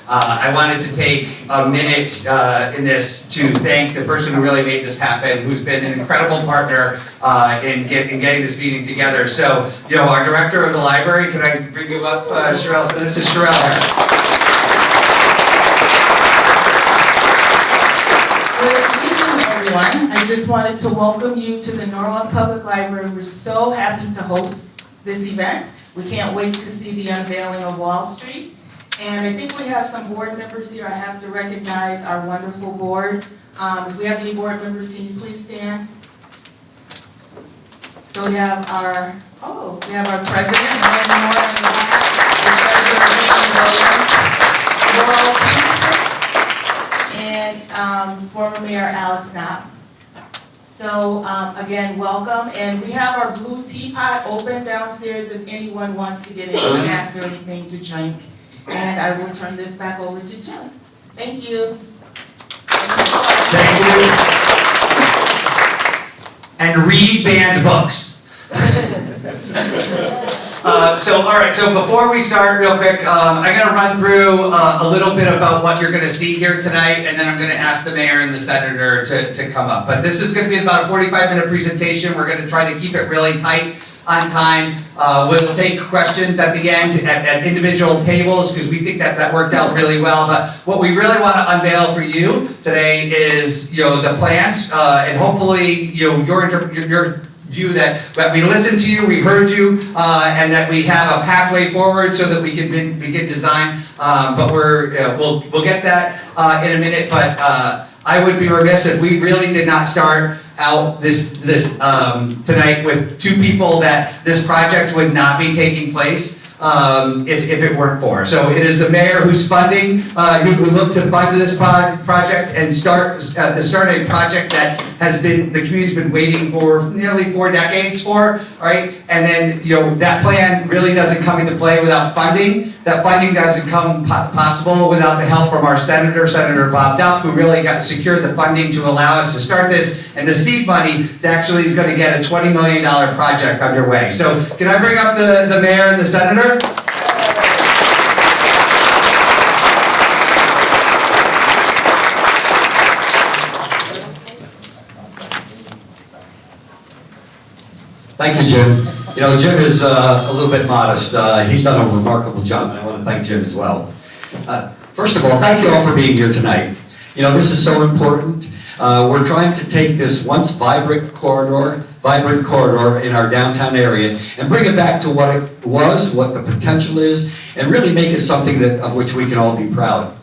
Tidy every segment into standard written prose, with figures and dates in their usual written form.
I wanted to take a minute in this to thank the person who really made this happen, who's been an incredible partner in getting this meeting together. So, our director of the library, can I bring you up, Sherelle? So this is Sherelle. Good evening, everyone. I just wanted to welcome you to the Norwalk Public Library. We're so happy to host this event. We can't wait to see the unveiling of Wall Street. And I think we have some board members here. I have to recognize our wonderful board. If we have any board members, can you please stand? So we have our president, and former Mayor Alex Knapp. So again, welcome. And we have our blue teapot open downstairs if anyone wants to get any snacks or anything to drink. And I will turn this back over to Jim. Thank you. Thank you. And read banned books. So before we start real quick, I'm going to run through a little bit about what you're going to see here tonight, and then I'm going to ask the mayor and the senator to come up. But this is going to be about a 45-minute presentation. We're going to try to keep it really tight on time. We'll take questions at the end at individual tables because we think that worked out really well. But what we really want to unveil for you today is, the plans, and hopefully, your view that we listened to you, we heard you, and that we have a pathway forward so that we can begin design. But we'll get that in a minute. But I would be remiss if we really did not start out this tonight with two people that this project would not be taking place if it weren't for. So it is the mayor who's funding, who looked to fund this project and start a project that the community's been waiting for nearly 4 decades for, right? And then, that plan really doesn't come into play without funding. That funding doesn't come possible without the help from our Senator Bob Duff, who really secured the funding to allow us to start this, and the seed money that actually is going to get a $20 million project underway. So can I bring up the mayor and the senator? Thank you, Jim. Jim is a little bit modest. He's done a remarkable job, and I want to thank Jim as well. First of all, thank you all for being here tonight. This is so important. We're trying to take this once vibrant corridor in our downtown area and bring it back to what it was, what the potential is, and really make it something of which we can all be proud.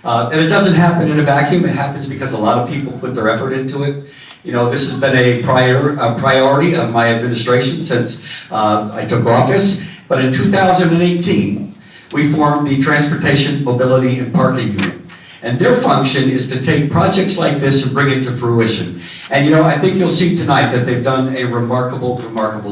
And it doesn't happen in a vacuum. It happens because a lot of people put their effort into it. This has been a priority of my administration since I took office. But in 2018, we formed the Transportation, Mobility, and Parking Unit. And their function is to take projects like this and bring it to fruition. And I think you'll see tonight that they've done a remarkable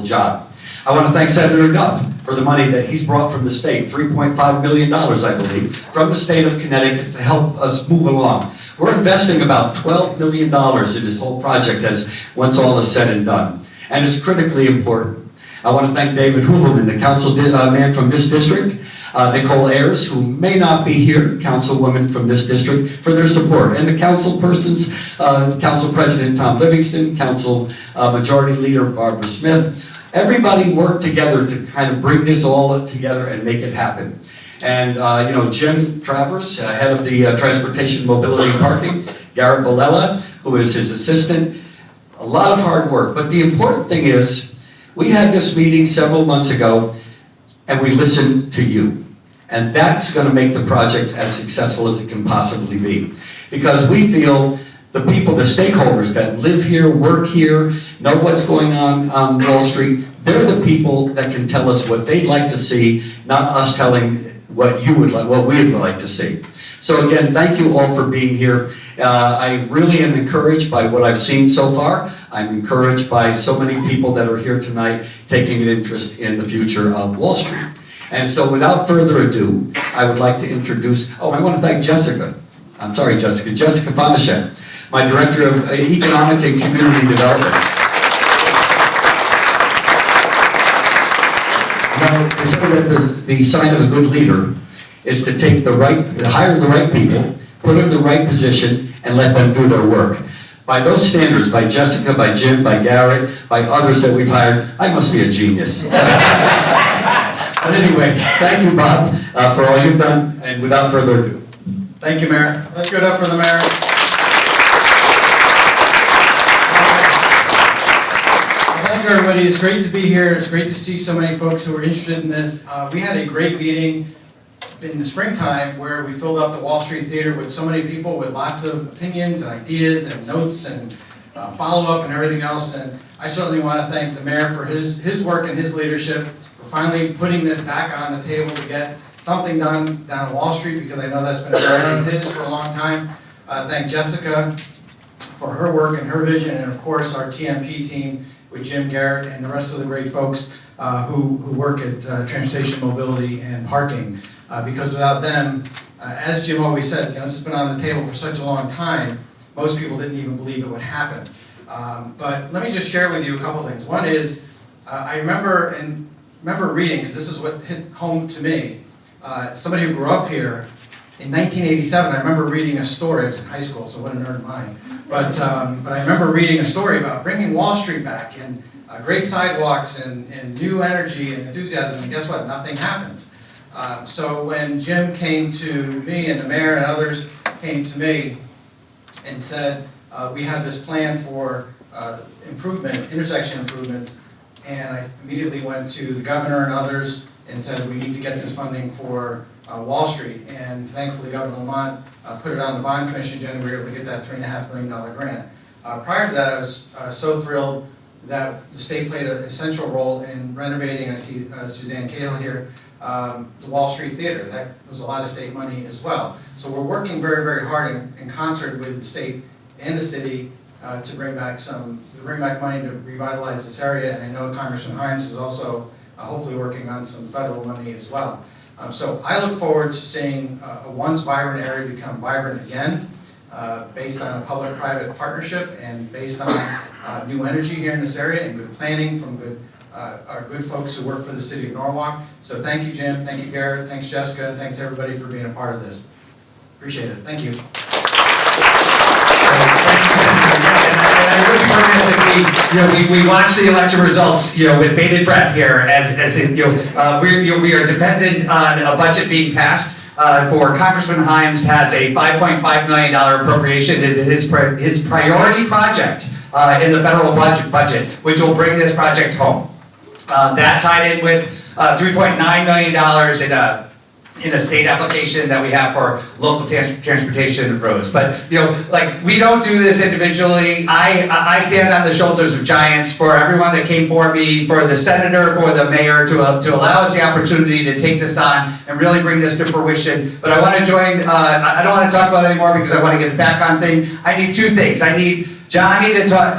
job. I want to thank Senator Duff for the money that he's brought from the state, $3.5 million, I believe, from the state of Connecticut to help us move along. We're investing about $12 million in this whole project once all is said and done. And it's critically important. I want to thank David Hooverman, the council man from this district, Nicole Ayers, who may not be here, councilwoman from this district, for their support, and the council persons, Council President Tom Livingston, Council Majority Leader Barbara Smith. Everybody worked together to kind of bring this all together and make it happen. And, Jim Travers, head of the Transportation, Mobility, and Parking, Garrett Bolella, who is his assistant. A lot of hard work. But the important thing is, we had this meeting several months ago, and we listened to you. And that's going to make the project as successful as it can possibly be. Because we feel the people, the stakeholders that live here, work here, know what's going on Wall Street, they're the people that can tell us what they'd like to see, not us telling what we'd like to see. So again, thank you all for being here. I really am encouraged by what I've seen so far. I'm encouraged by so many people that are here tonight taking an interest in the future of Wall Street. And so without further ado, I would like to introduce, I want to thank Jessica Fonashek, my Director of Economic and Community Development. They say that the sign of a good leader is to hire the right people, put them in the right position, and let them do their work. By those standards, by Jessica, by Jim, by Garrett, by others that we've hired, I must be a genius. But anyway, thank you, Bob, for all you've done, and without further ado. Thank you, Mayor. Let's give it up for the mayor. Thank you, everybody. It's great to be here. It's great to see so many folks who are interested in this. We had a great meeting in the springtime where we filled up the Wall Street Theater with so many people with lots of opinions and ideas and notes and follow-up and everything else. And I certainly want to thank the mayor for his work and his leadership for finally putting this back on the table to get something done down Wall Street, because I know that's been a priority of his for a long time. Thank Jessica for her work and her vision, and of course our TMP team with Jim, Garrett, and the rest of the great folks who work at Transportation, Mobility, and Parking. Because without them, as Jim always says, this has been on the table for such a long time, most people didn't even believe it would happen. But let me just share with you a couple things. One is, I remember reading, because this is what hit home to me, somebody who grew up here, in 1987, I remember reading a story. I was in high school, so what a nerd mine. But I remember reading a story about bringing Wall Street back and great sidewalks and new energy and enthusiasm, and guess what? Nothing happened. So when Jim came to me and the mayor and others came to me and said, we have this plan for intersection improvements, and I immediately went to the governor and others and said, we need to get this funding for Wall Street. And thankfully, Governor Lamont put it on the bond commission agenda. We were able to get that $3.5 million grant. Prior to that, I was so thrilled that the state played an essential role in renovating, I see Suzanne Cahill here, the Wall Street Theater. That was a lot of state money as well. So we're working very, very hard in concert with the state and the city to bring back money to revitalize this area. And I know Congressman Himes is also hopefully working on some federal money as well. So I look forward to seeing a once vibrant area become vibrant again, based on a public-private partnership and based on new energy here in this area and good planning from our good folks who work for the city of Norwalk. So thank you, Jim. Thank you, Garrett. Thanks, Jessica. Thanks, everybody, for being a part of this. Appreciate it. Thank you. And I wish we watch the election results, with bated breath here, as we are dependent on a budget being passed. For Congressman Himes has a $5.5 million appropriation into his priority project in the federal budget, which will bring this project home. That tied in with $3.9 million in a state application that we have for local transportation roads. But, we don't do this individually. I stand on the shoulders of giants for everyone that came for me, for the senator, for the mayor, to allow us the opportunity to take this on and really bring this to fruition. But I want to join, I don't want to talk about it anymore because I want to get back on things. I need two things. I need Johnny to turn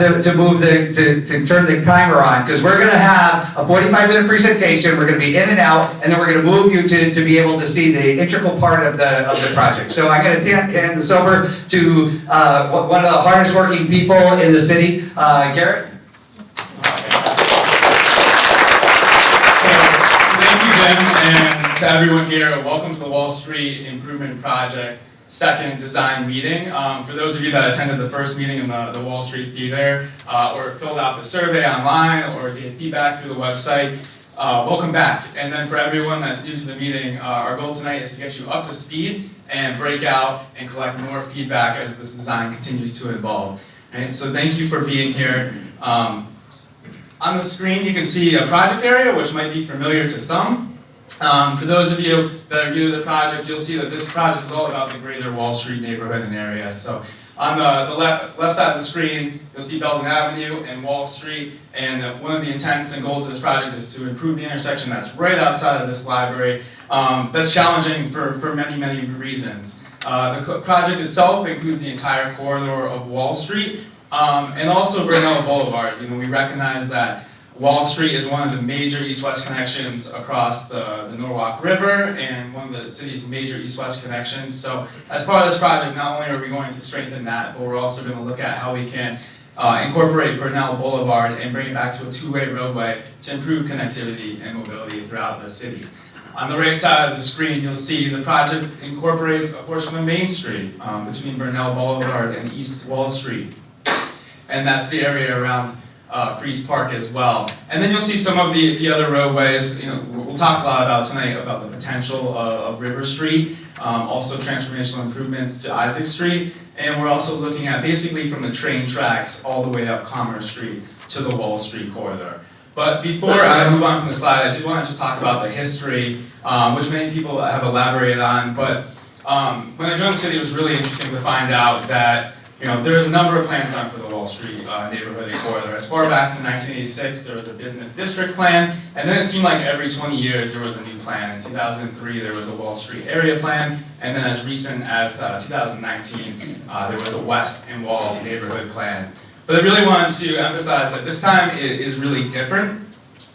the timer on, because we're going to have a 45-minute presentation. We're going to be in and out, and then we're going to move you to be able to see the integral part of the project. So I'm going to hand this over to one of the hardest working people in the city, Garrett. Thank you, Jim, and to everyone here. Welcome to the Wall Street Improvement Project second design meeting. For those of you that attended the first meeting in the Wall Street Theater, or filled out the survey online, or gave feedback through the website, welcome back. And then for everyone that's new to the meeting, our goal tonight is to get you up to speed and break out and collect more feedback as this design continues to evolve. Right? So thank you for being here. On the screen, you can see a project area, which might be familiar to some. For those of you that are new to the project, you'll see that this project is all about the greater Wall Street neighborhood and area. So on the left side of the screen, you'll see Belden Avenue and Wall Street. And one of the intents and goals of this project is to improve the intersection that's right outside of this library. That's challenging for many, many reasons. The project itself includes the entire corridor of Wall Street and also Grinnell Boulevard. We recognize that Wall Street is one of the major east-west connections across the Norwalk River and one of the city's major east-west connections. So as part of this project, not only are we going to strengthen that, but we're also going to look at how we can incorporate Grinnell Boulevard and bring it back to a two-way roadway to improve connectivity and mobility throughout the city. On the right side of the screen, you'll see the project incorporates a portion of Main Street between Burnell Boulevard and East Wall Street. And that's the area around Fries Park as well. And then you'll see some of the other roadways. We'll talk a lot about tonight about the potential of River Street, also transformational improvements to Isaac Street, and we're also looking at basically from the train tracks all the way up Commerce Street to the Wall Street corridor. But before I move on from the slide, I do want to just talk about the history, which many people have elaborated on. But when I joined the city, it was really interesting to find out that there's a number of plans done for the Wall Street neighborhood and corridor. As far back to 1986, there was a business district plan, and then it seemed like every 20 years there was a new plan. In 2003, there was a Wall Street area plan, and then as recent as 2019, there was a West and Wall neighborhood plan. But I really wanted to emphasize that this time it is really different.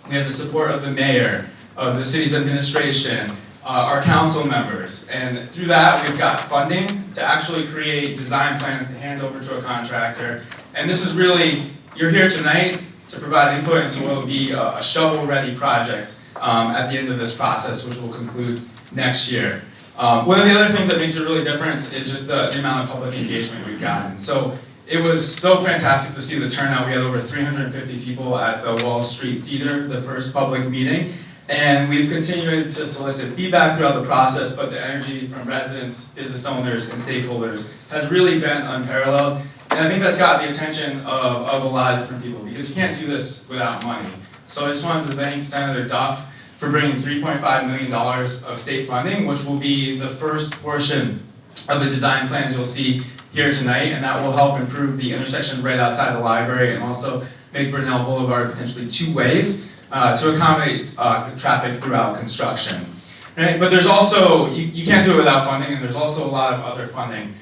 We have the support of the mayor, of the city's administration, our council members, and through that we've got funding to actually create design plans to hand over to a contractor. And this is really, you're here tonight to provide input into what will be a shovel-ready project at the end of this process, which will conclude next year. One of the other things that makes it really different is just the amount of public engagement we've gotten. So it was so fantastic to see the turnout. We had over 350 people at the Wall Street Theater, the first public meeting. And we've continued to solicit feedback throughout the process, but the energy from residents, business owners, and stakeholders has really been unparalleled. And I think that's got the attention of a lot of different people, because you can't do this without money. So I just wanted to thank Senator Duff for bringing $3.5 million of state funding, which will be the first portion of the design plans you'll see here tonight, and that will help improve the intersection right outside the library and also make Burnell Boulevard potentially two ways to accommodate traffic throughout construction. Right? But there's also, you can't do it without funding, and there's also a lot of other funding.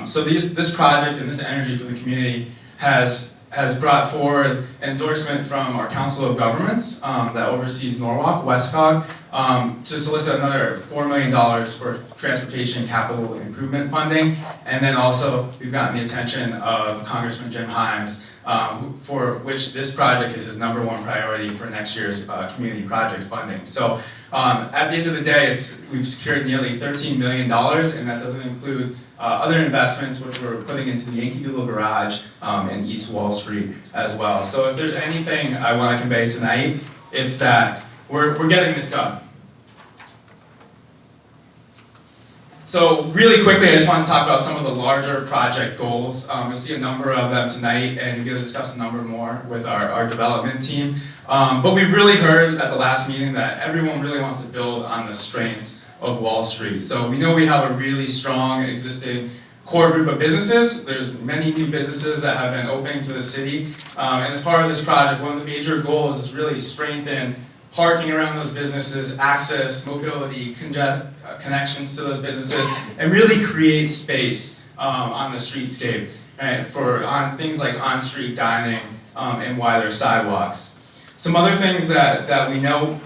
So this project and this energy for the community has brought forward endorsement from our Council of Governments that oversees Norwalk, Westcog, to solicit another $4 million for transportation capital improvement funding. And then also we've gotten the attention of Congressman Jim Himes, for which this project is his #1 priority for next year's community project funding. So at the end of the day, we've secured nearly $13 million, and that doesn't include other investments which we're putting into the Yankee Doodle Garage and East Wall Street as well. So if there's anything I want to convey tonight, it's that we're getting this done. So really quickly, I just want to talk about some of the larger project goals. You'll see a number of them tonight, and we're going to discuss a number more with our development team. But we really heard at the last meeting that everyone really wants to build on the strengths of Wall Street. So we know we have a really strong existing core group of businesses. There's many new businesses that have been opening to the city. And as part of this project, one of the major goals is really strengthen parking around those businesses, access, mobility, connections to those businesses, and really create space on the streetscape, right, on things like on-street dining and wider sidewalks. Some other things that we know,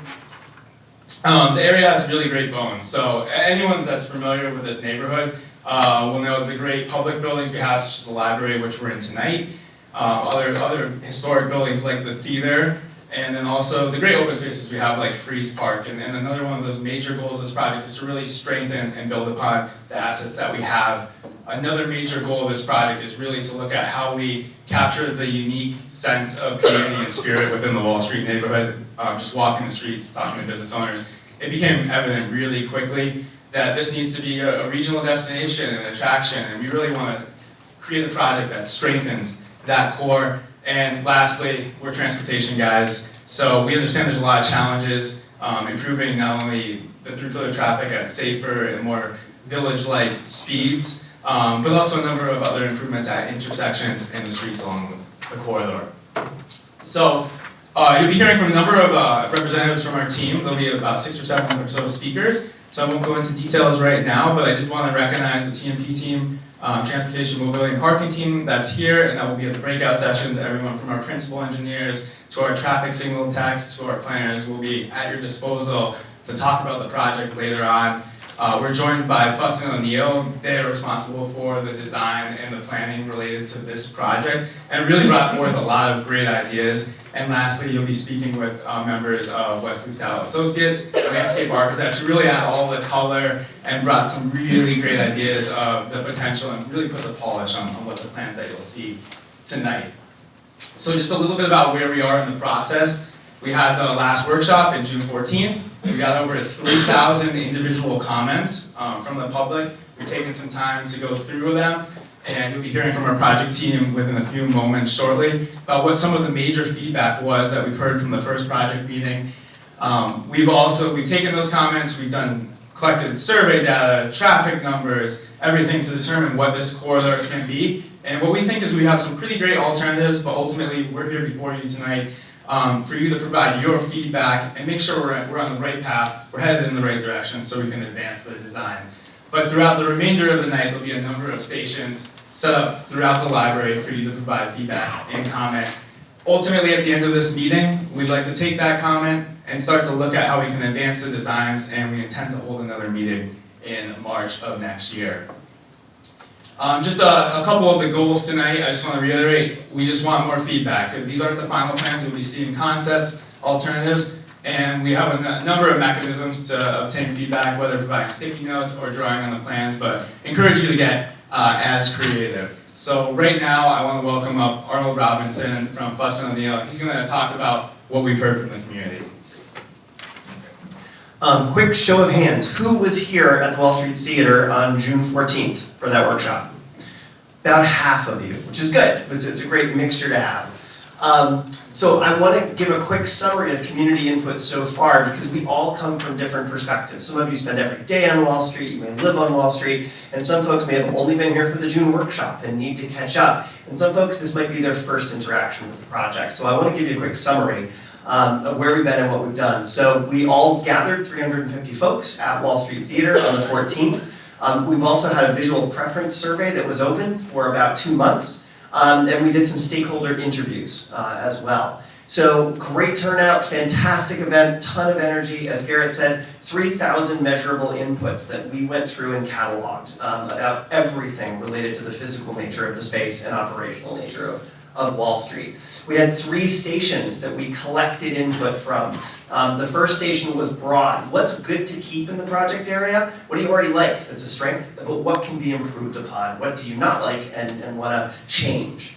the area has really great bones. So anyone that's familiar with this neighborhood will know the great public buildings we have, such as the library, which we're in tonight, other historic buildings like the theater, and then also the great open spaces we have like Fries Park. And another one of those major goals of this project is to really strengthen and build upon the assets that we have. Another major goal of this project is really to look at how we capture the unique sense of community and spirit within the Wall Street neighborhood. Just walking the streets, talking to business owners, it became evident really quickly that this needs to be a regional destination and attraction, and we really want to create a project that strengthens that core. And lastly, we're transportation guys, so we understand there's a lot of challenges improving not only the throughput of traffic at safer and more village-like speeds, but also a number of other improvements at intersections and the streets along the corridor. So you'll be hearing from a number of representatives from our team. There'll be about 6 or 7 or so speakers, so I won't go into details right now, but I did want to recognize the TMP team, Transportation, Mobility, and Parking team that's here, and that will be at the breakout sessions. Everyone from our principal engineers to our traffic signal techs to our planners will be at your disposal to talk about the project later on. We're joined by Fuss and O'Neill. They are responsible for the design and the planning related to this project, and really brought forth a lot of great ideas And lastly, you'll be speaking with members of Wesley Style Associates, landscape architects, who really add all the color and brought some really great ideas of the potential and really put the polish on what the plans that you'll see tonight. So just a little bit about where we are in the process. We had the last workshop in June 14th. We got over 3,000 individual comments from the public. We've taken some time to go through them, and you'll be hearing from our project team within a few moments shortly about what some of the major feedback was that we've heard from the first project meeting. We've taken those comments, we've collected survey data, traffic numbers, everything to determine what this corridor can be. And what we think is we have some pretty great alternatives, but ultimately we're here before you tonight for you to provide your feedback and make sure we're on the right path, we're headed in the right direction so we can advance the design. But throughout the remainder of the night, there'll be a number of stations set up throughout the library for you to provide feedback and comment. Ultimately, at the end of this meeting, we'd like to take that comment and start to look at how we can advance the designs, and we intend to hold another meeting in March of next year. Just a couple of the goals tonight. I just want to reiterate, we just want more feedback. These aren't the final plans. We'll be seeing concepts, alternatives, and we have a number of mechanisms to obtain feedback, whether providing sticky notes or drawing on the plans, but encourage you to get as creative. So right now, I want to welcome up Arnold Robinson from Fuss and O'Neill. He's going to talk about what we've heard from the community. Quick show of hands. Who was here at the Wall Street Theater on June 14th for that workshop? About half of you, which is good. It's a great mixture to have. So I want to give a quick summary of community input so far because we all come from different perspectives. Some of you spend every day on Wall Street, you may live on Wall Street, and some folks may have only been here for the June workshop and need to catch up. And some folks, this might be their first interaction with the project. So I want to give you a quick summary of where we've been and what we've done. So we all gathered 350 folks at Wall Street Theater on the 14th. We've also had a visual preference survey that was open for about 2 months. And we did some stakeholder interviews as well. So great turnout, fantastic event, ton of energy. As Garrett said, 3,000 measurable inputs that we went through and cataloged about everything related to the physical nature of the space and operational nature of Wall Street. We had 3 stations that we collected input from. The first station was broad. What's good to keep in the project area? What do you already like that's a strength? But what can be improved upon? What do you not like and want to change?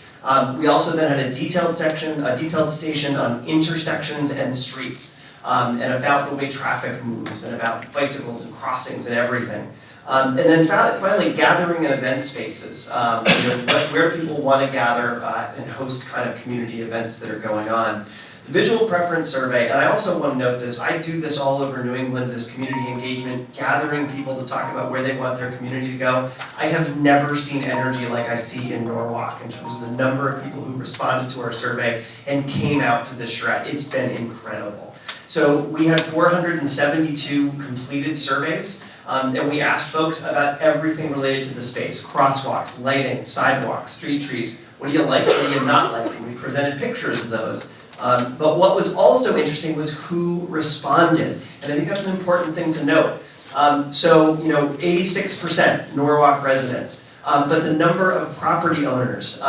We also then had a detailed station on intersections and streets, and about the way traffic moves, and about bicycles and crossings and everything. And then finally, gathering and event spaces, where people want to gather and host kind of community events that are going on. The visual preference survey, and I also want to note this, I do this all over New England, this community engagement, gathering people to talk about where they want their community to go. I have never seen energy like I see in Norwalk in terms of the number of people who responded to our survey and came out to the shred. It's been incredible. So we had 472 completed surveys. And we asked folks about everything related to the space: crosswalks, lighting, sidewalks, street trees. What do you like? What do you not like? And we presented pictures of those. But what was also interesting was who responded. And I think that's an important thing to note. 86% Norwalk residents. But the number of property owners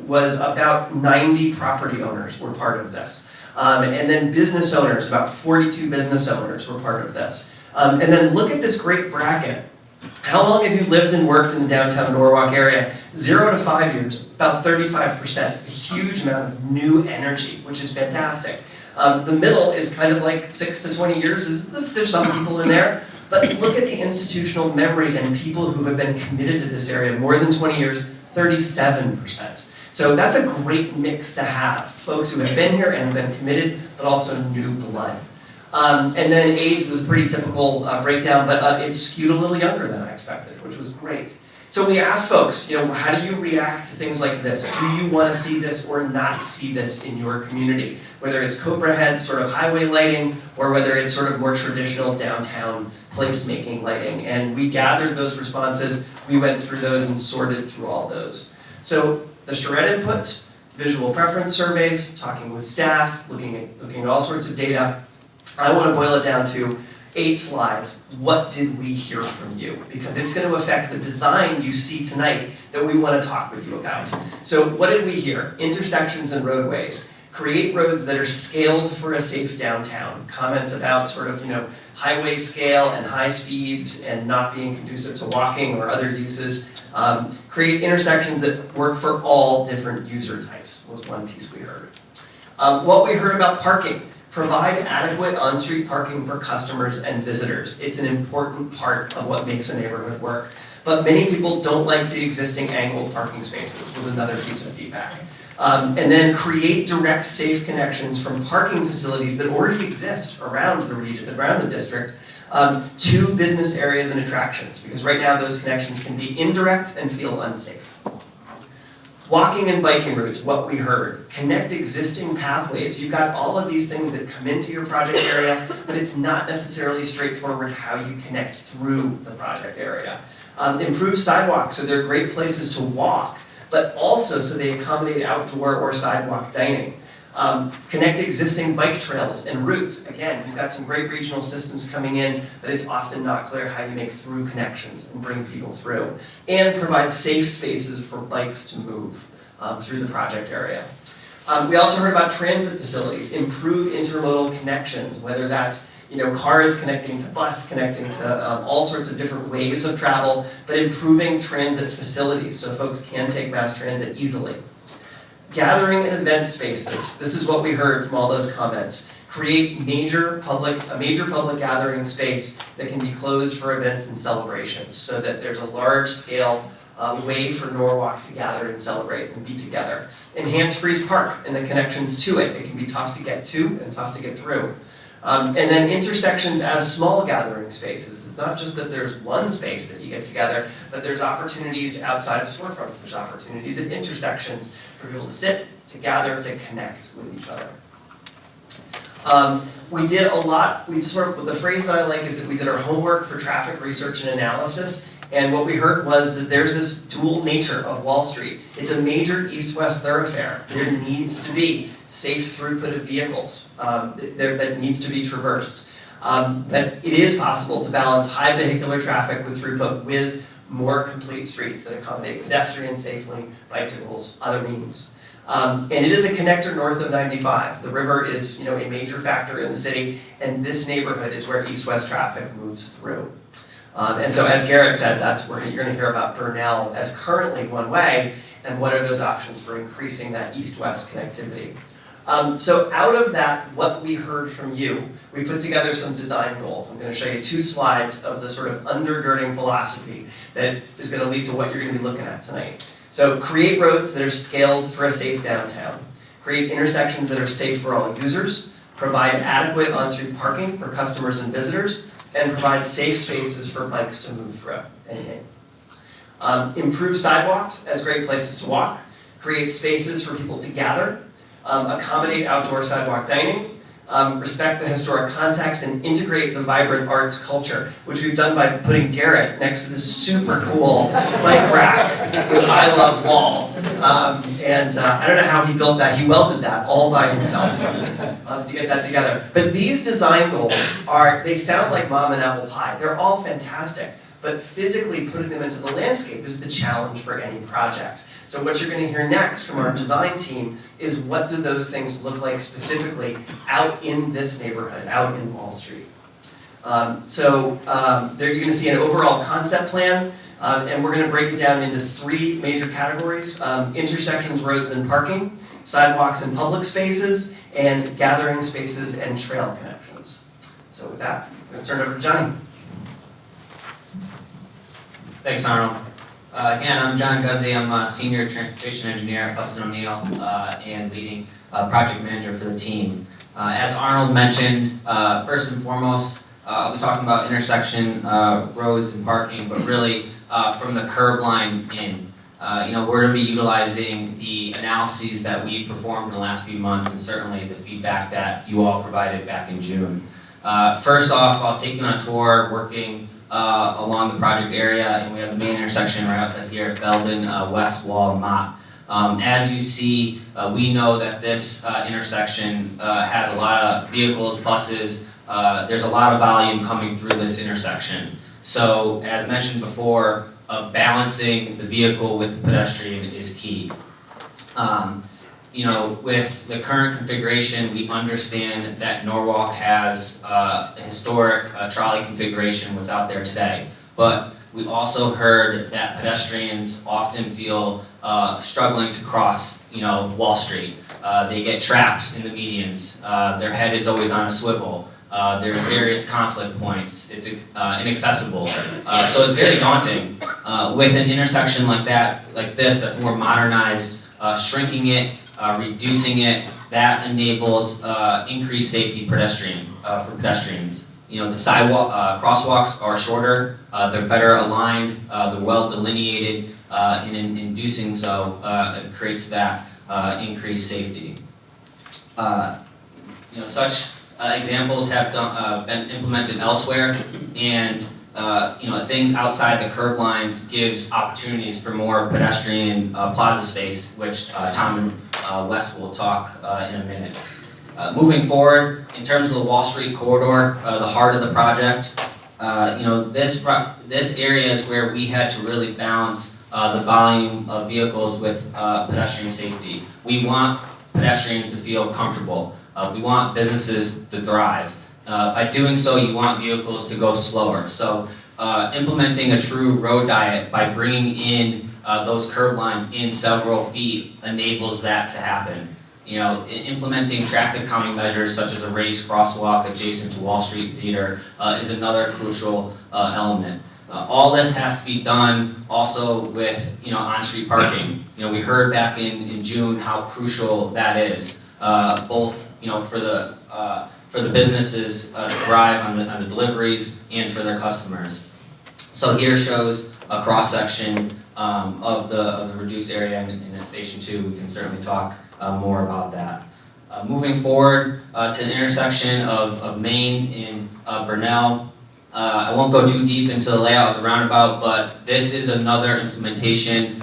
was about 90 property owners were part of this. And then business owners, about 42 business owners were part of this. And then look at this great bracket. How long have you lived and worked in the downtown Norwalk area? 0 to 5 years, about 35%. A huge amount of new energy, which is fantastic. The middle is kind of like 6 to 20 years. There's some people in there. But look at the institutional memory and people who have been committed to this area more than 20 years, 37%. So that's a great mix to have. Folks who have been here and have been committed, but also new blood. And then age was a pretty typical breakdown, but it skewed a little younger than I expected, which was great. So we asked folks, how do you react to things like this? Do you want to see this or not see this in your community? Whether it's Cobra Head sort of highway lighting, or whether it's sort of more traditional downtown placemaking lighting. And we gathered those responses, we went through those and sorted through all those. So the charrette inputs, visual preference surveys, talking with staff, looking at all sorts of data. I want to boil it down to 8 slides. What did we hear from you? Because it's going to affect the design you see tonight that we want to talk with you about. So what did we hear? Intersections and roadways. create roads that are scaled for a safe downtown. Comments about sort of, highway scale and high speeds and not being conducive to walking or other uses. Create intersections that work for all different user types was one piece we heard. What we heard about parking. Provide adequate on-street parking for customers and visitors. It's an important part of what makes a neighborhood work. But many people don't like the existing angled parking spaces was another piece of feedback. And then create direct, safe connections from parking facilities that already exist around the region, around the district, to business areas and attractions. Because right now those connections can be indirect and feel unsafe. Walking and biking routes, what we heard. Connect existing pathways. You've got all of these things that come into your project area, but it's not necessarily straightforward how you connect through the project area. Improve sidewalks, so they're great places to walk, but also so they accommodate outdoor or sidewalk dining. Connect existing bike trails and routes. Again, you've got some great regional systems coming in, but it's often not clear how you make through connections and bring people through. And provide safe spaces for bikes to move through the project area. We also heard about transit facilities, improve intermodal connections, whether that's cars connecting to bus, connecting to all sorts of different ways of travel, but improving transit facilities so folks can take mass transit easily. Gathering and event spaces. This is what we heard from all those comments. Create a major public gathering space that can be closed for events and celebrations so that there's a large scale way for Norwalk to gather and celebrate and be together. Enhance Freeze Park and the connections to it. It can be tough to get to and tough to get through. And then intersections as small gathering spaces. It's not just that there's one space that you get together, but there's opportunities outside of storefronts. There's opportunities at intersections for people to sit, to gather, to connect with each other. We did a lot, the phrase that I like is that we did our homework for traffic research and analysis. And what we heard was that there's this dual nature of Wall Street. It's a major east-west thoroughfare. There needs to be safe throughput of vehicles that needs to be traversed. But it is possible to balance high vehicular traffic with throughput with more complete streets that accommodate pedestrians safely, bicycles, other means. And it is a connector north of 95. The river is a major factor in the city, and this neighborhood is where east-west traffic moves through. And so as Garrett said, that's where you're going to hear about Burnell as currently one way, and what are those options for increasing that east-west connectivity. So out of that, what we heard from you, we put together some design goals. I'm going to show you 2 slides of the sort of undergirding philosophy that is going to lead to what you're going to be looking at tonight. So create roads that are scaled for a safe downtown. Create intersections that are safe for all users. Provide adequate on-street parking for customers and visitors. And provide safe spaces for bikes to move through. Improve sidewalks as great places to walk. Create spaces for people to gather. Accommodate outdoor sidewalk dining. Respect the historic context and integrate the vibrant arts culture, which we've done by putting Garrett next to this super cool bike rack with I Love Wall. I don't know how he built that. He welded that all by himself to get that together. But these design goals they sound like mom and apple pie. They're all fantastic, but physically putting them into the landscape is the challenge for any project. So what you're going to hear next from our design team is what do those things look like specifically out in this neighborhood, out in Wall Street. There you're going to see an overall concept plan, and we're going to break it down into 3 major categories: intersections, roads, and parking, sidewalks and public spaces, and gathering spaces and trail connections. So with that, I'm going to turn it over to Johnny. Thanks, Arnold. Again, I'm John Guzzi. I'm a senior transportation engineer at Fussin O'Neill and leading project manager for the team. As Arnold mentioned, first and foremost, I'll be talking about intersection roads and parking, but really from the curb line in. We're going to be utilizing the analyses that we performed in the last few months, and certainly the feedback that you all provided back in June. First off, I'll take you on a tour working along the project area, and we have the main intersection right outside here at Belden, West Wall, Mott. As you see, we know that this intersection has a lot of vehicles, buses. There's a lot of volume coming through this intersection. So, as mentioned before, balancing the vehicle with the pedestrian is key. with the current configuration, we understand that Norwalk has a historic trolley configuration, what's out there today. But we also heard that pedestrians often feel struggling to cross, Wall Street. They get trapped in the medians. Their head is always on a swivel. There's various conflict points. It's inaccessible. So it's very daunting. With an intersection like this, that's more modernized, shrinking it, reducing it, that enables increased safety for pedestrians. The sidewalk, crosswalks are shorter, they're better aligned, they're well delineated, and in doing so, it creates that increased safety. Such examples have been implemented elsewhere, and things outside the curb lines gives opportunities for more pedestrian plaza space, which Tom and Wes will talk in a minute. Moving forward, in terms of the Wall Street corridor, the heart of the project, this area is where we had to really balance the volume of vehicles with pedestrian safety. We want pedestrians to feel comfortable. We want businesses to thrive. By doing so, you want vehicles to go slower. So implementing a true road diet by bringing in those curb lines in several feet enables that to happen. Implementing traffic calming measures such as a raised crosswalk adjacent to Wall Street Theater is another crucial element. All this has to be done also with on-street parking. We heard back in June how crucial that is, both for the businesses to thrive on the deliveries and for their customers. So here shows a cross section of the reduced area in Station 2. We can certainly talk more about that. Moving forward to the intersection of Main and Burnell. I won't go too deep into the layout of the roundabout, but this is another implementation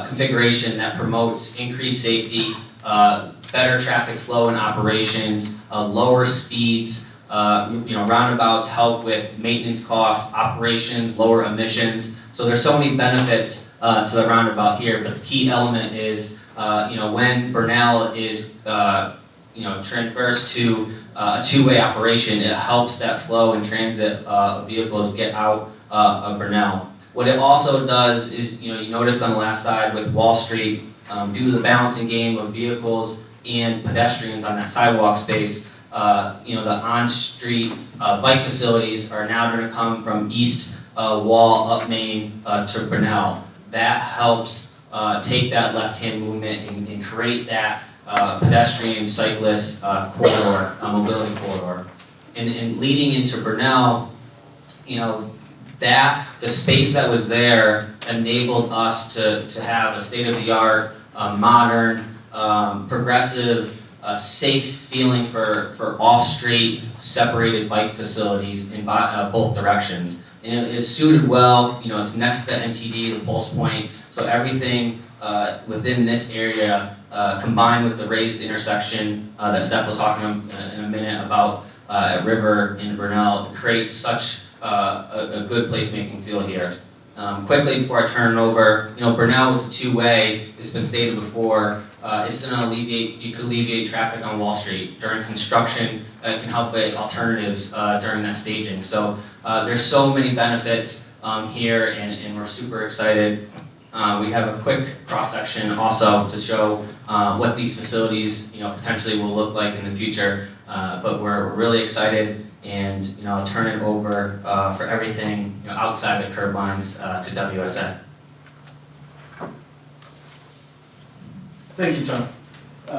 configuration that promotes increased safety, better traffic flow and operations, lower speeds. Roundabouts help with maintenance costs, operations, lower emissions. So there's so many benefits to the roundabout here, but the key element is when Burnell is traversed to a two-way operation, it helps that flow and transit of vehicles get out of Burnell. What it also does is, you noticed on the last slide with Wall Street, due to the balancing game of vehicles and pedestrians on that sidewalk space, the on-street bike facilities are now going to come from East Wall up Main to Burnell. That helps take that left-hand movement and create that pedestrian cyclist corridor, mobility corridor. And leading into Burnell, the space that was there enabled us to have a state-of-the-art, modern, progressive, safe feeling for off-street separated bike facilities in both directions. And it is suited well, it's next to MTD, the Pulse Point, so everything within this area combined with the raised intersection that Steph will talk in a minute about at River in Burnell creates such a good placemaking feel here. Quickly before I turn it over, Burnell with the two-way, it's been stated before, it's going to alleviate traffic on Wall Street during construction. It can help with alternatives during that staging. So there's so many benefits here, and we're super excited. We have a quick cross-section also to show what these facilities potentially will look like in the future. But we're really excited, and I'll turn it over for everything outside the curb lines to WSA. Thank you, Tom.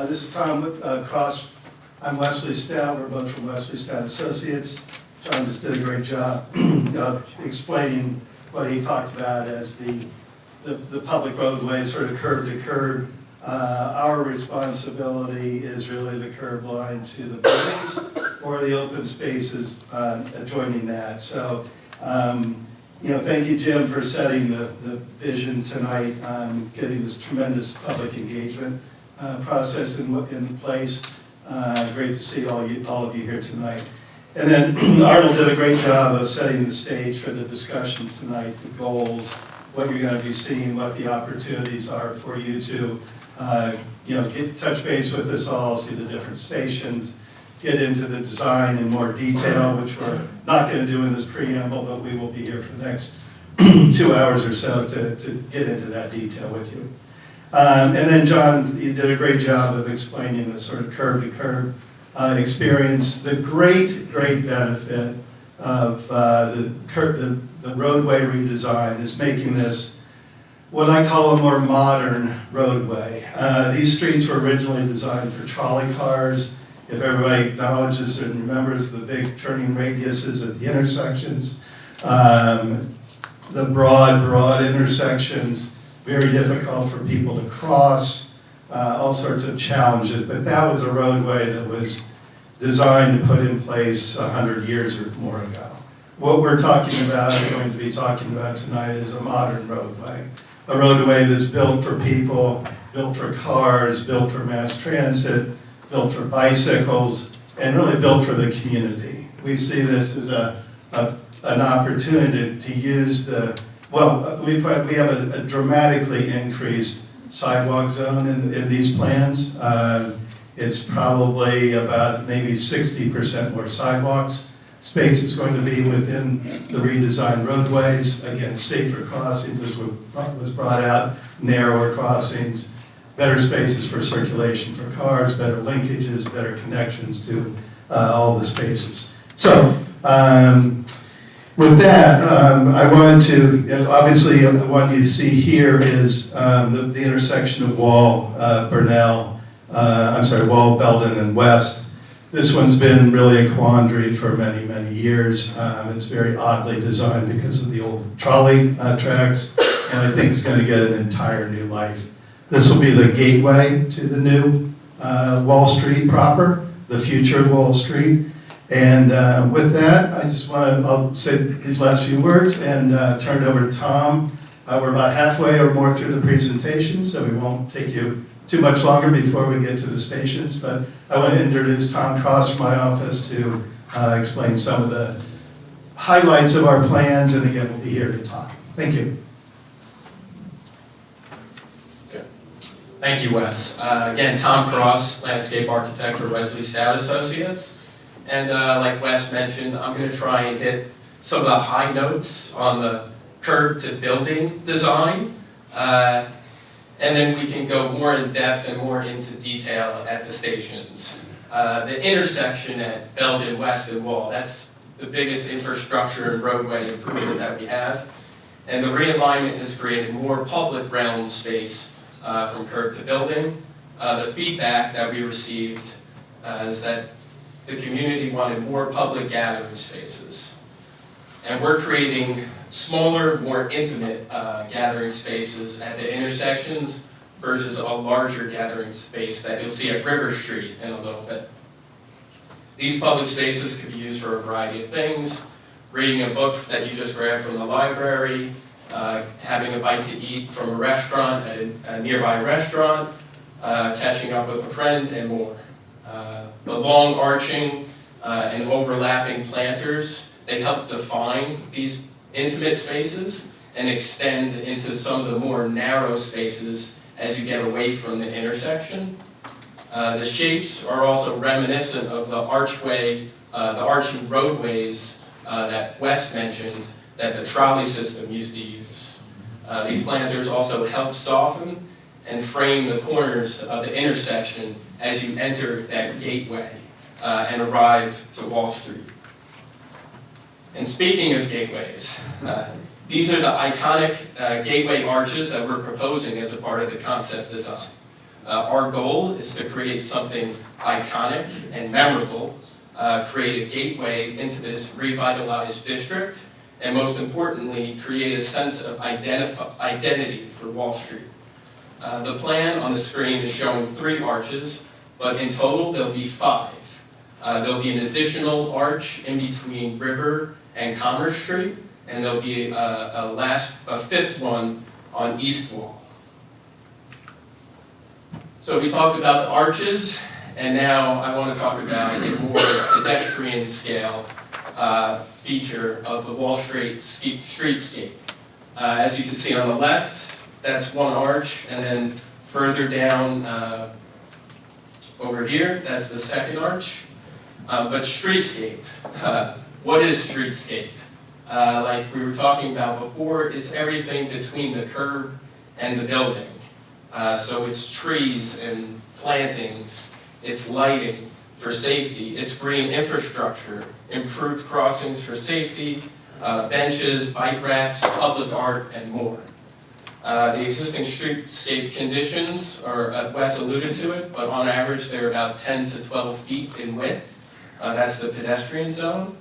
This is Tom Cross. I'm Wesley Stout. We're both from Wesley Stout Associates. John just did a great job explaining what he talked about as the public roadway, sort of curb to curb. Our responsibility is really the curb line to the buildings or the open spaces adjoining that. So, thank you, Jim, for setting the vision tonight, getting this tremendous public engagement process in place. Great to see all of you here tonight. And then Arnold did a great job of setting the stage for the discussion tonight, the goals, what you're going to be seeing, what the opportunities are for you to touch base with us all, see the different stations, get into the design in more detail, which we're not going to do in this preamble, but we will be here for the next 2 hours or so to get into that detail with you. And then John, you did a great job of explaining the sort of curb-to-curb experience, the great benefit of the roadway redesign is making this what I call a more modern roadway. These streets were originally designed for trolley cars. If everybody acknowledges and remembers the big turning radiuses at the intersections, the broad intersections, very difficult for people to cross, all sorts of challenges. But that was a roadway that was designed to put in place 100 years or more ago. What we're talking about, and going to be talking about tonight, is a modern roadway. A roadway that's built for people, built for cars, built for mass transit, built for bicycles, and really built for the community. We see this as an opportunity to use we have a dramatically increased sidewalk zone in these plans. It's probably about maybe 60% more sidewalks. Space is going to be within the redesigned roadways. Again, safer crossings was brought out, narrower crossings, better spaces for circulation for cars, better linkages, better connections to all the spaces. So, with that, I wanted to, obviously the one you see here is the intersection of Wall, Belden and West. This one's been really a quandary for many years. It's very oddly designed because of the old trolley tracks, and I think it's going to get an entire new life. This will be the gateway to the new Wall Street proper, the future of Wall Street. And with that, I'll say these last few words and turn it over to Tom. We're about halfway or more through the presentation, so we won't take you too much longer before we get to the stations. But I want to introduce Tom Cross from my office to explain some of the highlights of our plans, and again, we'll be here to talk. Thank you. Thank you, Wes. Again, Tom Cross, landscape architect for Wesley Stout Associates. And like Wes mentioned, I'm going to try and hit some of the high notes on the curb to building design. And then we can go more in depth and more into detail at the stations. The intersection at Belden West and Wall, that's the biggest infrastructure and roadway improvement that we have. And the realignment has created more public realm space from curb to building. The feedback that we received is that the community wanted more public gathering spaces. And we're creating smaller, more intimate gathering spaces at the intersections versus a larger gathering space that you'll see at River Street in a little bit. These public spaces could be used for a variety of things: reading a book that you just grabbed from the library, having a bite to eat from a restaurant at a nearby restaurant, catching up with a friend, and more. The long arching and overlapping planters, they help define these intimate spaces and extend into some of the more narrow spaces as you get away from the intersection. The shapes are also reminiscent of the archway, the arching roadways that Wes mentioned that the trolley system used to use. These planters also help soften and frame the corners of the intersection as you enter that gateway and arrive to Wall Street. And speaking of gateways, these are the iconic gateway arches that we're proposing as a part of the concept design. Our goal is to create something iconic and memorable, create a gateway into this revitalized district, and most importantly, create a sense of identity for Wall Street. The plan on the screen is showing 3 arches, but in total there'll be 5. There'll be an additional arch in between River and Commerce Street, and there'll be a 5th one on East Wall. So we talked about the arches, and now I want to talk about a more pedestrian scale feature of the Wall Street streetscape. As you can see on the left, that's one arch, and then Further down over here, that's the second arch. But streetscape, what is streetscape? Like we were talking about before, it's everything between the curb and the building. So it's trees and plantings, it's lighting for safety, it's green infrastructure, improved crossings for safety, benches, bike racks, public art, and more. The existing streetscape conditions are, Wes alluded to it, but on average they're about 10 to 12 feet in width. That's the pedestrian zone.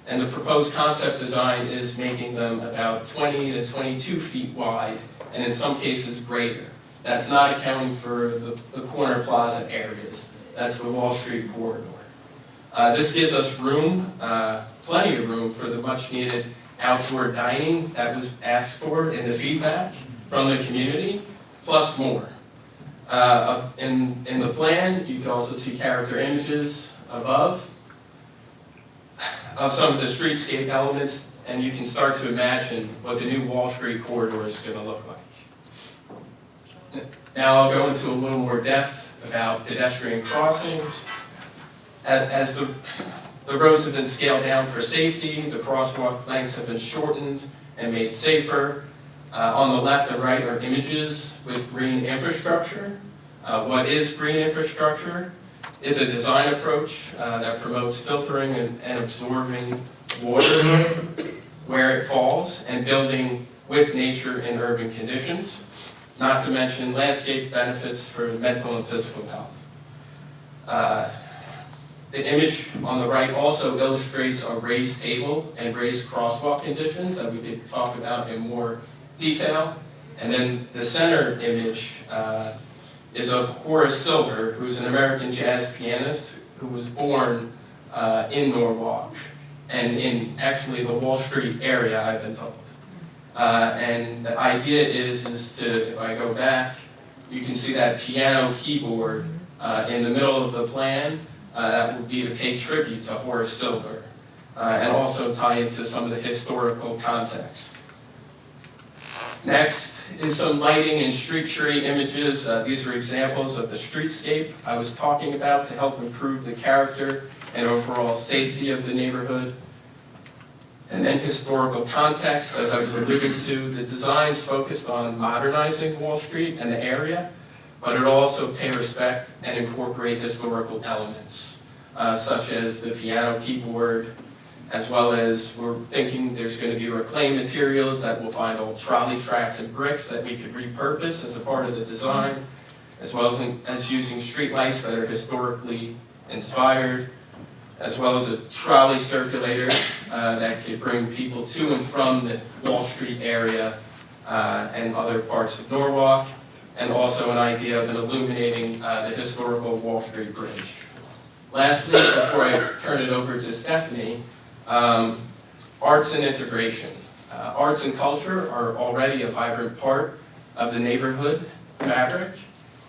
And the proposed concept design is making them about 20 to 22 feet wide, and in some cases greater. That's not accounting for the corner plaza areas. That's the Wall Street corridor. This gives us room, plenty of room for the much needed outdoor dining that was asked for in the feedback from the community, plus more. In the plan, you can also see character images above of some of the streetscape elements, and you can start to imagine what the new Wall Street corridor is going to look like. Now I'll go into a little more depth about pedestrian crossings. As the roads have been scaled down for safety, the crosswalk lengths have been shortened and made safer. On the left and right are images with green infrastructure. What is green infrastructure? It's a design approach that promotes filtering and absorbing water where it falls and building with nature in urban conditions, not to mention landscape benefits for mental and physical health. The image on the right also illustrates a raised table and raised crosswalk conditions that we could talk about in more detail. And then the center image is of Horace Silver, who's an American jazz pianist who was born in Norwalk and in actually the Wall Street area, I've been told. And the idea is to, if I go back, you can see that piano keyboard in the middle of the plan. That would be to pay tribute to Horace Silver and also tie into some of the historical context. Next is some lighting and street tree images. These are examples of the streetscape I was talking about to help improve the character and overall safety of the neighborhood. And then historical context, as I was alluding to, the designs focused on modernizing Wall Street and the area, but it also pay respect and incorporate historical elements, such as the piano keyboard, as well as we're thinking there's going to be reclaimed materials that we'll find old trolley tracks and bricks that we could repurpose as a part of the design, as well as using streetlights that are historically inspired, as well as a trolley circulator that could bring people to and from the Wall Street area and other parts of Norwalk, and also an idea of illuminating the historical Wall Street Bridge. Lastly, before I turn it over to Stephanie, arts and integration. Arts and culture are already a vibrant part of the neighborhood fabric,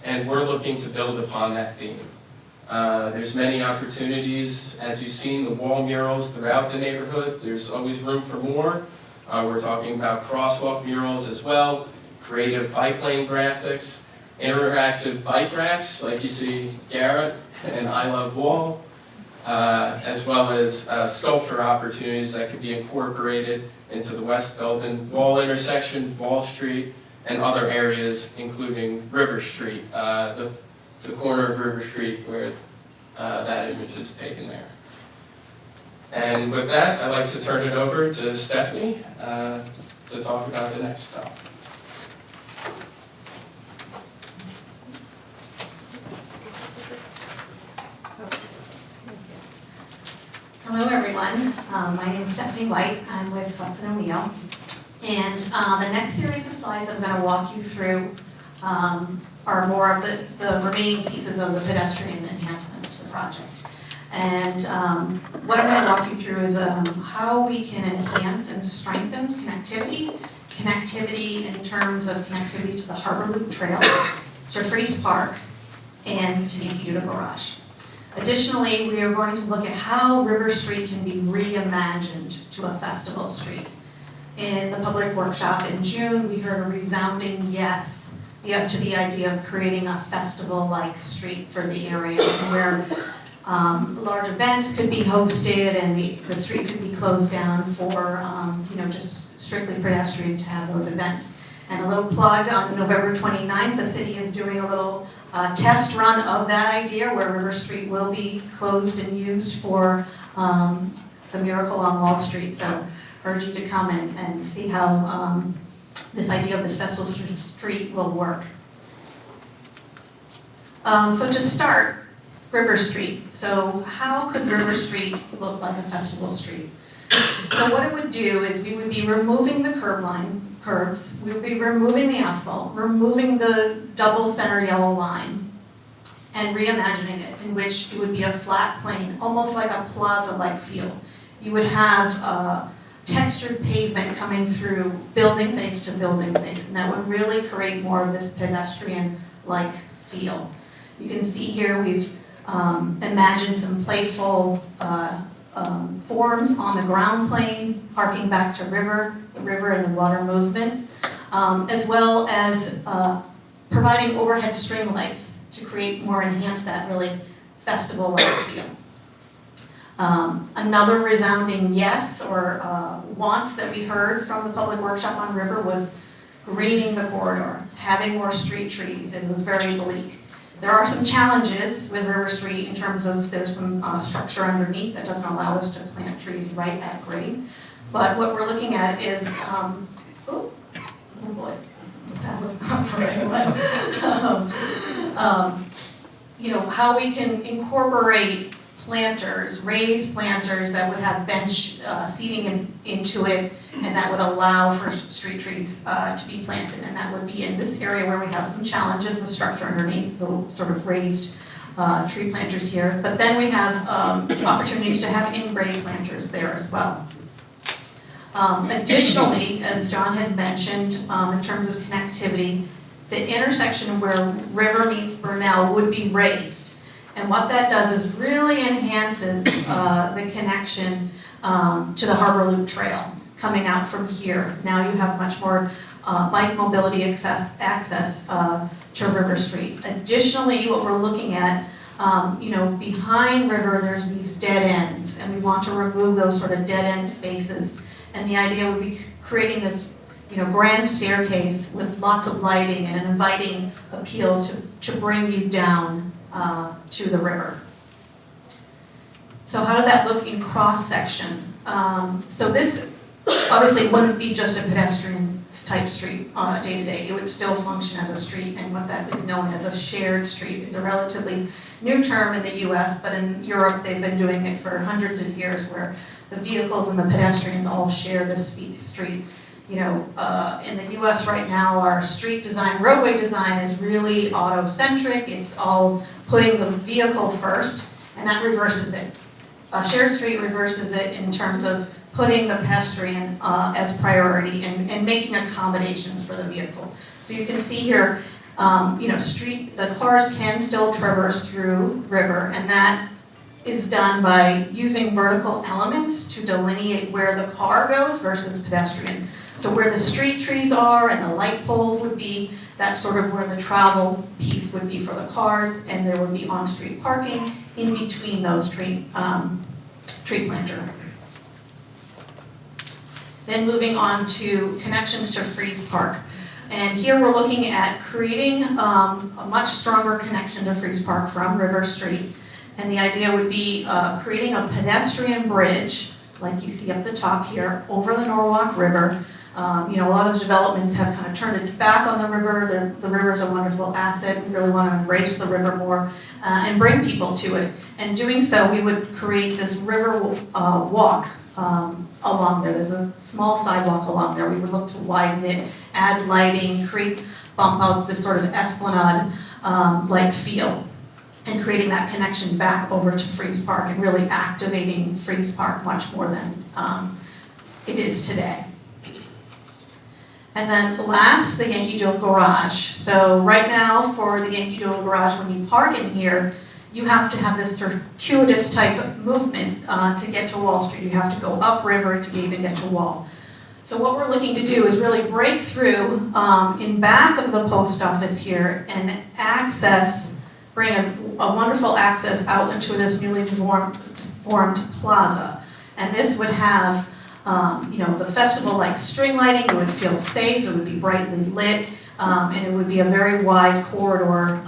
and we're looking to build upon that theme. There's many opportunities, as you've seen, the wall murals throughout the neighborhood. There's always room for more. We're talking about crosswalk murals as well, creative bike lane graphics, interactive bike racks, like you see Garrett and I Love Wall, as well as sculpture opportunities that could be incorporated into the West Belden Wall intersection, Wall Street, and other areas, including River Street, the corner of River Street where that image is taken there. And with that, I'd like to turn it over to Stephanie to talk about the next topic. Hello, everyone. My name is Stephanie White. I'm with Hudson O'Neill. And the next series of slides I'm going to walk you through are more of the remaining pieces of the pedestrian enhancements to the project. And what I'm going to walk you through is how we can enhance and strengthen connectivity in terms of connectivity to the Harbor Loop Trail, to Freeze Park, and to Yankee Doodle Garage. Additionally, we are going to look at how River Street can be reimagined to a festival street. In the public workshop in June, we heard a resounding yes to the idea of creating a festival-like street for the area where large events could be hosted and the street could be closed down for, just strictly pedestrian to have those events. And a little plug, on November 29th, the city is doing a little test run of that idea where River Street will be closed and used for the Miracle on Wall Street. So urge you to come and see how this idea of this festival street will work. So to start, River Street. So how could River Street look like a festival street? So what it would do is we would be removing the curves, we would be removing the asphalt, removing the double center yellow line, and reimagining it, in which it would be a flat plane, almost like a plaza-like feel. You would have textured pavement coming through building face to building face, and that would really create more of this pedestrian-like feel. You can see here we've imagined some playful forms on the ground plane, harking back to the river and the water movement, as well as providing overhead string lights to enhance that really festival-like feel. Another resounding yes or wants that we heard from the public workshop on River was greening the corridor, having more street trees. It was very bleak. There are some challenges with River Street in terms of there's some structure underneath that doesn't allow us to plant trees right at grade. But what we're looking at is, oh boy, that was not right. But, how we can incorporate planters, raised planters that would have bench seating into it, and that would allow for street trees to be planted. And that would be in this area where we have some challenges with structure underneath, the sort of raised tree planters here. But then we have opportunities to have in-grade planters there as well. Additionally, as John had mentioned, in terms of connectivity, the intersection where River meets Burnell would be raised. And what that does is really enhances the connection to the Harbor Loop Trail coming out from here. Now you have much more bike mobility access to River Street. Additionally, what we're looking at, behind River, there's these dead ends, and we want to remove those sort of dead end spaces. And the idea would be creating this, grand staircase with lots of lighting and an inviting appeal to bring you down to the river. So how does that look in cross-section? So this obviously wouldn't be just a pedestrian type street day to day. It would still function as a street, and what that is known as a shared street. It's a relatively new term in the US, but in Europe they've been doing it for hundreds of years, where the vehicles and the pedestrians all share this street. In the US right now, our street design, roadway design is really auto-centric. It's all putting the vehicle first, and that reverses it. A shared street reverses it in terms of putting the pedestrian as priority and making accommodations for the vehicle. So you can see here, the cars can still traverse through River, and that is done by using vertical elements to delineate where the car goes versus pedestrian. So where the street trees are and the light poles would be, that's sort of where the travel piece would be for the cars, and there would be on-street parking in between those tree planter. Then moving on to connections to Freeze Park. And here we're looking at creating a much stronger connection to Freeze Park from River Street. And the idea would be creating a pedestrian bridge, like you see up the top here, over the Norwalk River. A lot of developments have kind of turned its back on the river. The river is a wonderful asset. We really want to embrace the river more and bring people to it. And doing so, we would create this river walk along there. There's a small sidewalk along there. We would look to widen it, add lighting, create bump outs, this sort of esplanade-like feel, and creating that connection back over to Freeze Park and really activating Freeze Park much more than it is today. And then last, the Yankee Doodle Garage. So right now, for the Yankee Doodle Garage, when you park in here, you have to have this sort of circuitous type of movement to get to Wall Street. You have to go upriver to even get to Wall. So what we're looking to do is really break through in back of the post office here and bring a wonderful access out into this newly formed plaza. And this would have, the festival-like string lighting. It would feel safe. It would be brightly lit, and it would be a very wide corridor,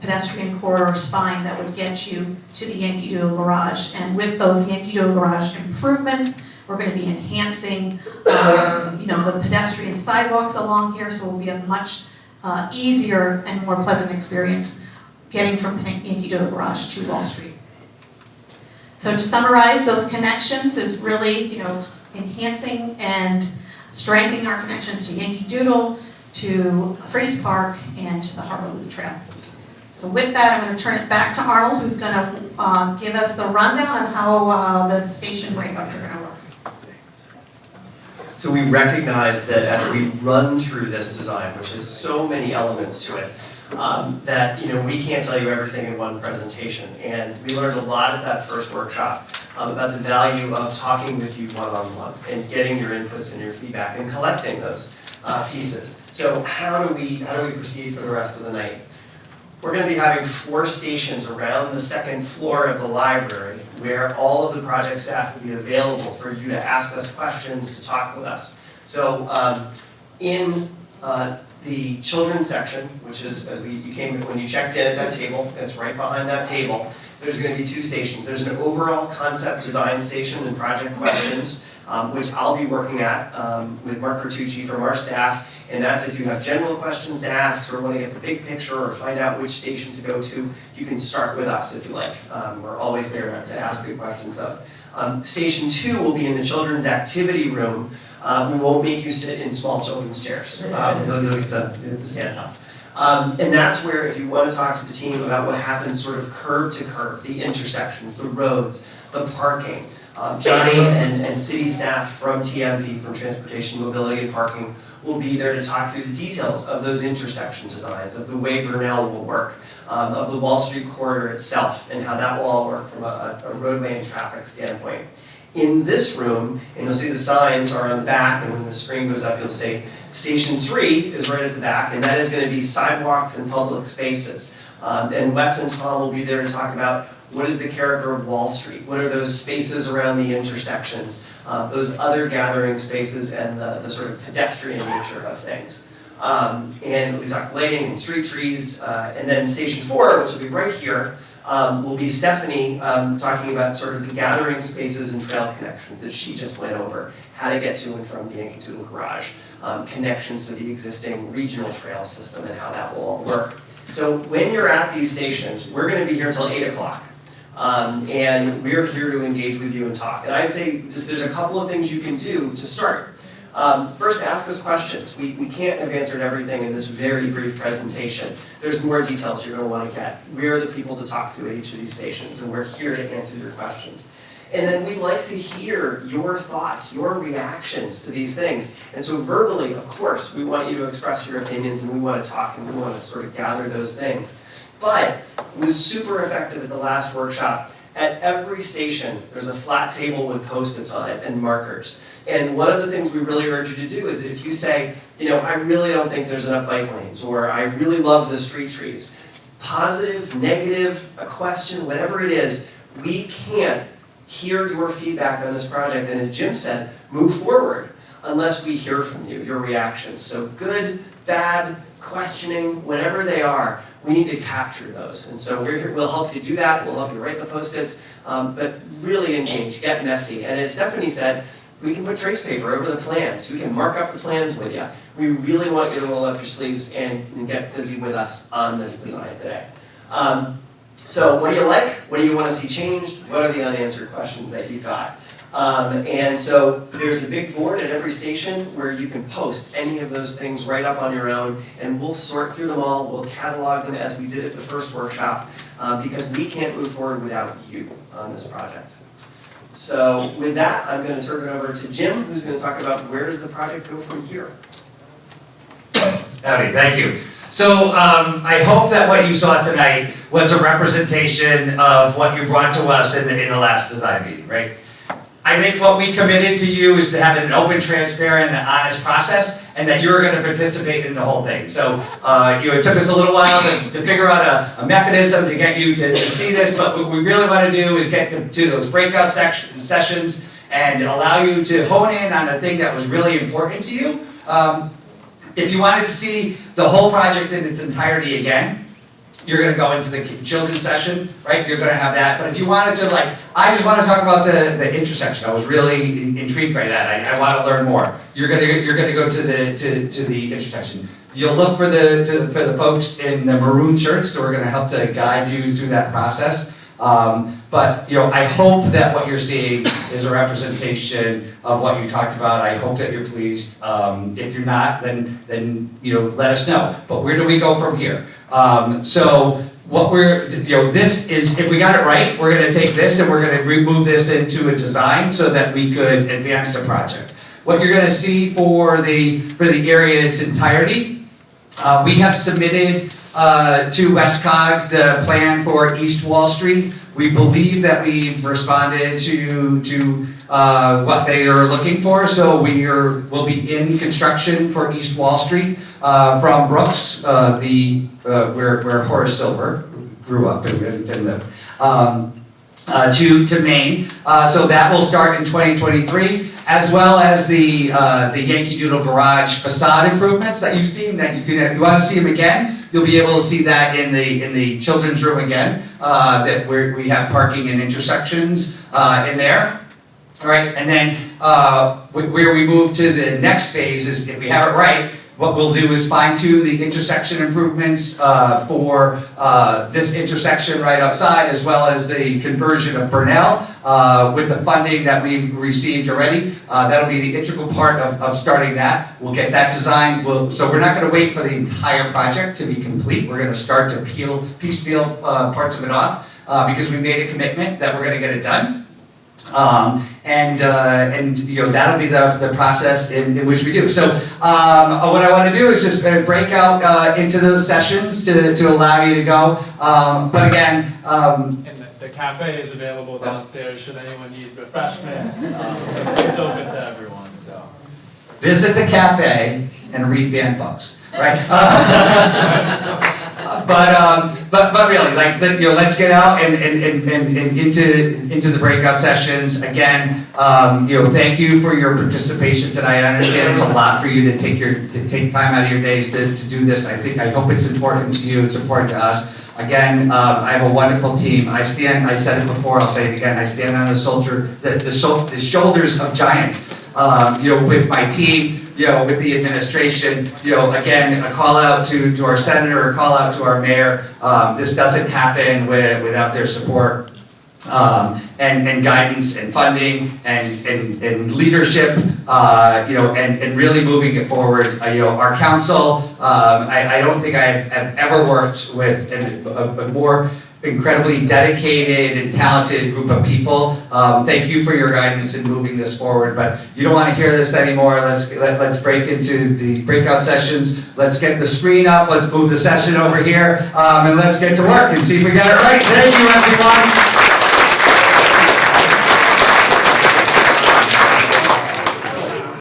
pedestrian corridor spine that would get you to the Yankee Doodle Garage. And with those Yankee Doodle Garage improvements, we're going to be enhancing, the pedestrian sidewalks along here, so it will be a much easier and more pleasant experience getting from Yankee Doodle Garage to Wall Street. So to summarize, those connections is really, enhancing and strengthening our connections to Yankee Doodle, to Freeze Park, and to the Harbor Loop Trail. So with that, I'm going to turn it back to Arnold, who's going to give us the rundown of how the station breakouts are going to work. So we recognize that as we run through this design, which has so many elements to it, that we can't tell you everything in one presentation. And we learned a lot at that first workshop about the value of talking with you one-on-one and getting your inputs and your feedback and collecting those pieces. So how do we proceed for the rest of the night? We're going to be having 4 stations around the second floor of the library where all of the project staff will be available for you to ask us questions, to talk with us. So in the children's section, which is when you checked in at that table, it's right behind that table, there's going to be 2 stations. There's an overall concept design station and project questions, which I'll be working at with Mark Bertucci from our staff. And that's if you have general questions to ask or want to get the big picture or find out which station to go to, you can start with us if you like. We're always there to ask good questions of. Station 2 will be in the children's activity room. We won't make you sit in small children's chairs. You'll get to stand up. And that's where, if you want to talk to the team about what happens sort of curb to curb, the intersections, the roads, the parking, Johnny and city staff from TMP, from Transportation, Mobility, and Parking, will be there to talk through the details of those intersection designs, of the way Burnell will work, of the Wall Street corridor itself, and how that will all work from a roadway and traffic standpoint. In this room, and you'll see the signs are on the back, and when the screen goes up, you'll see Station 3 is right at the back, and that is going to be sidewalks and public spaces. And Wes and Tom will be there to talk about what is the character of Wall Street, what are those spaces around the intersections, those other gathering spaces, and the sort of pedestrian nature of things. And we talk lighting and street trees, and then Station 4, which will be right here, will be Stephanie talking about sort of the gathering spaces and trail connections that she just went over, how to get to and from the Yankee Doodle Garage, connections to the existing regional trail system and how that will all work. So when you're at these stations, we're going to be here until 8 o'clock. And we're here to engage with you and talk. And I'd say there's a couple of things you can do to start. First, ask us questions. We can't have answered everything in this very brief presentation. There's more details you're going to want to get. We're the people to talk to at each of these stations, and we're here to answer your questions. And then we'd like to hear your thoughts, your reactions to these things. And so verbally, of course, we want you to express your opinions, and we want to talk, and we want to sort of gather those things. But it was super effective at the last workshop. At every station, there's a flat table with Post-its on it and markers. And one of the things we really urge you to do is that if you say, I really don't think there's enough bike lanes, or I really love the street trees, positive, negative, a question, whatever it is, we can't hear your feedback on this project, and as Jim said, move forward unless we hear from you, your reactions. So good, bad, questioning, whatever they are, we need to capture those. And so we're here, we'll help you do that, we'll help you write the Post-its, but really engage, get messy. And as Stephanie said, we can put trace paper over the plans. We can mark up the plans with you. We really want you to roll up your sleeves and get busy with us on this design today. So what do you like? What do you want to see changed? What are the unanswered questions that you got? And so there's a big board at every station where you can post any of those things right up on your own, and we'll sort through them all, we'll catalog them as we did at the first workshop, because we can't move forward without you on this project. So with that, I'm going to turn it over to Jim, who's going to talk about where does the project go from here. Howdy, thank you. So I hope that what you saw tonight was a representation of what you brought to us in the last design meeting, right? I think what we committed to you is to have an open, transparent, and honest process, and that you were gonna participate in the whole thing. So, it took us a little while to figure out a mechanism to get you to see this, but what we really wanna do is get to those breakout sessions and allow you to hone in on the thing that was really important to you. If you wanted to see the whole project in its entirety again, you're gonna go into the children's session, right? You're gonna have that. But if you wanted to, like, I just wanna talk about the intersection. I was really intrigued by that. I wanna learn more. You're gonna go to the intersection. You'll look for the folks in the maroon shirts who are gonna help to guide you through that process. But I hope that what you're seeing is a representation of what you talked about. I hope that you're pleased. If you're not, then let us know. But where do we go from here? So what this is, if we got it right, we're gonna take this and we're gonna remove this into a design so that we could advance the project. What you're gonna see for the area in its entirety, we have submitted to Westcog the plan for East Wall Street. We believe that we've responded to what they are looking for, so we'll be in construction for East Wall Street from Brooks, where Horace Silver grew up and lived, to Maine. So that will start in 2023, as well as the Yankee Doodle Garage facade improvements that you've seen. That you want to see them again, you'll be able to see that in the children's room again. That we have parking and intersections in there. All right, and then where we move to the next phase is, if we have it right, what we'll do is fine tune the intersection improvements for this intersection right outside, as well as the conversion of Burnell with the funding that we've received already. That'll be the integral part of starting that. We'll get that designed. So we're not going to wait for the entire project to be complete. We're going to start to piecemeal parts of it off because we made a commitment that we're going to get it done. That'll be the process in which we do. So what I want to do is just break out into those sessions to allow you to go. But again, And the cafe is available downstairs should anyone need refreshments. It's open to everyone, so. Visit the cafe and read banned books, right? But really, let's get out and into the breakout sessions. Again, thank you for your participation tonight. I understand it's a lot for you to take time out of your days to do this. I hope it's important to you. It's important to us. Again, I have a wonderful team. I said it before, I'll say it again. I stand on the shoulders of giants. With my team, with the administration, again, a call out to our senator, a call out to our mayor. This doesn't happen without their support and guidance and funding and leadership, and really moving it forward. Our council, I don't think I have ever worked with a more incredibly dedicated and talented group of people. Thank you for your guidance in moving this forward, but you don't want to hear this anymore. Let's break into the breakout sessions. Let's get the screen up. Let's move the session over here, and let's get to work and see if we got it right. Thank you, everyone.